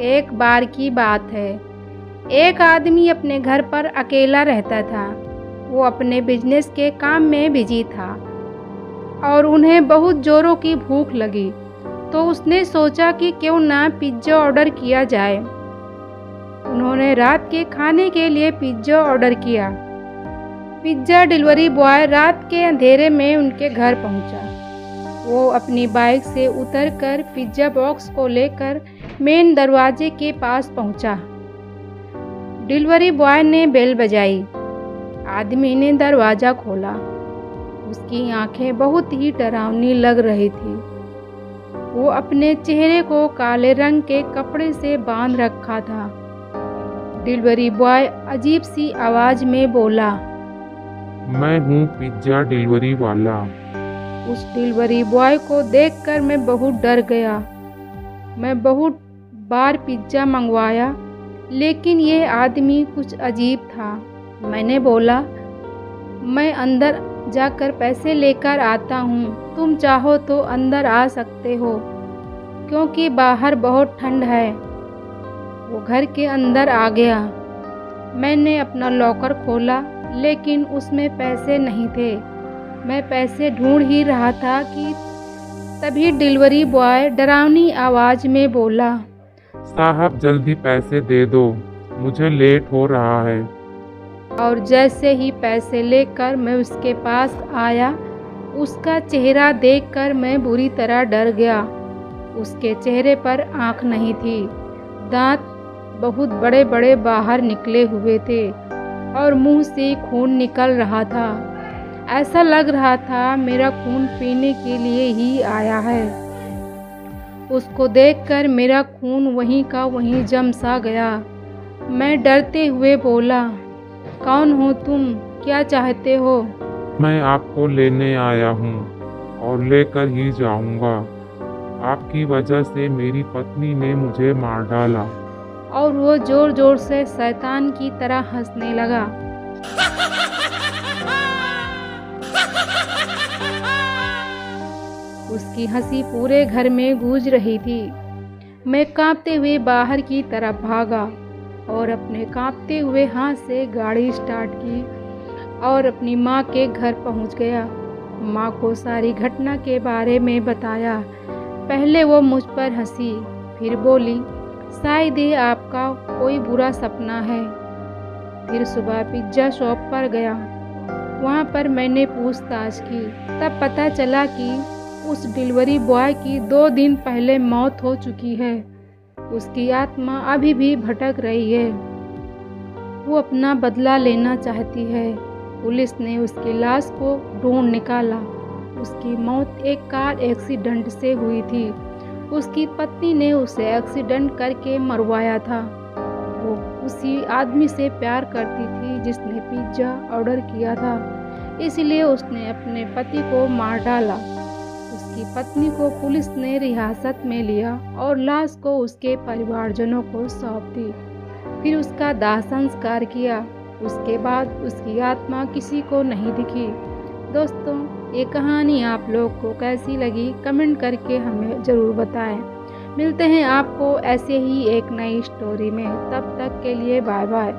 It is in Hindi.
एक बार की बात है। एक आदमी अपने घर पर अकेला रहता था। वो अपने बिजनेस के काम में बिजी था और उन्हें बहुत ज़ोरों की भूख लगी, तो उसने सोचा कि क्यों ना पिज़्ज़ा ऑर्डर किया जाए। उन्होंने रात के खाने के लिए पिज़्ज़ा ऑर्डर किया। पिज़्ज़ा डिलीवरी बॉय रात के अंधेरे में उनके घर पहुंचा। वो अपनी बाइक से उतरकर पिज़्ज़ा बॉक्स को लेकर मेन दरवाजे के पास पहुंचा। डिलीवरी बॉय ने बेल बजाई। आदमी ने दरवाज़ा खोला। उसकी आंखें बहुत ही डरावनी लग रही थी। वो अपने चेहरे को काले रंग के कपड़े से बांध रखा था। डिलीवरी बॉय अजीब सी आवाज़ में बोला, मैं हूँ पिज़्ज़ा डिलीवरी वाला। उस डिलीवरी बॉय को देखकर मैं बहुत डर गया। मैं बहुत बार पिज़्ज़ा मंगवाया, लेकिन ये आदमी कुछ अजीब था। मैंने बोला, मैं अंदर जाकर पैसे लेकर आता हूँ, तुम चाहो तो अंदर आ सकते हो, क्योंकि बाहर बहुत ठंड है। वो घर के अंदर आ गया। मैंने अपना लॉकर खोला, लेकिन उसमें पैसे नहीं थे। मैं पैसे ढूंढ ही रहा था कि तभी डिलीवरी बॉय डरावनी आवाज़ में बोला, साहब जल्दी पैसे दे दो, मुझे लेट हो रहा है। और जैसे ही पैसे लेकर मैं उसके पास आया, उसका चेहरा देखकर मैं बुरी तरह डर गया। उसके चेहरे पर आँख नहीं थी, दांत बहुत बड़े बड़े बाहर निकले हुए थे और मुंह से खून निकल रहा था। ऐसा लग रहा था मेरा खून पीने के लिए ही आया है। उसको देखकर मेरा खून वहीं का वहीं जम सा गया। मैं डरते हुए बोला, कौन हो तुम, क्या चाहते हो? मैं आपको लेने आया हूँ और लेकर ही जाऊँगा। आपकी वजह से मेरी पत्नी ने मुझे मार डाला। और वो जोर जोर से शैतान की तरह हंसने लगा। उसकी हंसी पूरे घर में गूंज रही थी। मैं कांपते हुए बाहर की तरफ भागा और अपने कांपते हुए हाथ से गाड़ी स्टार्ट की और अपनी माँ के घर पहुँच गया। माँ को सारी घटना के बारे में बताया। पहले वो मुझ पर हंसी, फिर बोली, शायद ये आपका कोई बुरा सपना है। फिर सुबह पिज़्ज़ा शॉप पर गया। वहाँ पर मैंने पूछताछ की, तब पता चला कि उस डिलीवरी बॉय की 2 दिन पहले मौत हो चुकी है। उसकी आत्मा अभी भी भटक रही है। वो अपना बदला लेना चाहती है। पुलिस ने उसकी लाश को ढूंढ निकाला। उसकी मौत एक कार एक्सीडेंट से हुई थी। उसकी पत्नी ने उसे एक्सीडेंट करके मरवाया था। वो उसी आदमी से प्यार करती थी जिसने पिज़्ज़ा ऑर्डर किया था, इसलिए उसने अपने पति को मार डाला। उसकी पत्नी को पुलिस ने हिरासत में लिया और लाश को उसके परिवारजनों को सौंप दी। फिर उसका दाह संस्कार किया। उसके बाद उसकी आत्मा किसी को नहीं दिखी। दोस्तों, ये कहानी आप लोग को कैसी लगी कमेंट करके हमें ज़रूर बताएं। मिलते हैं आपको ऐसे ही एक नई स्टोरी में। तब तक के लिए बाय बाय।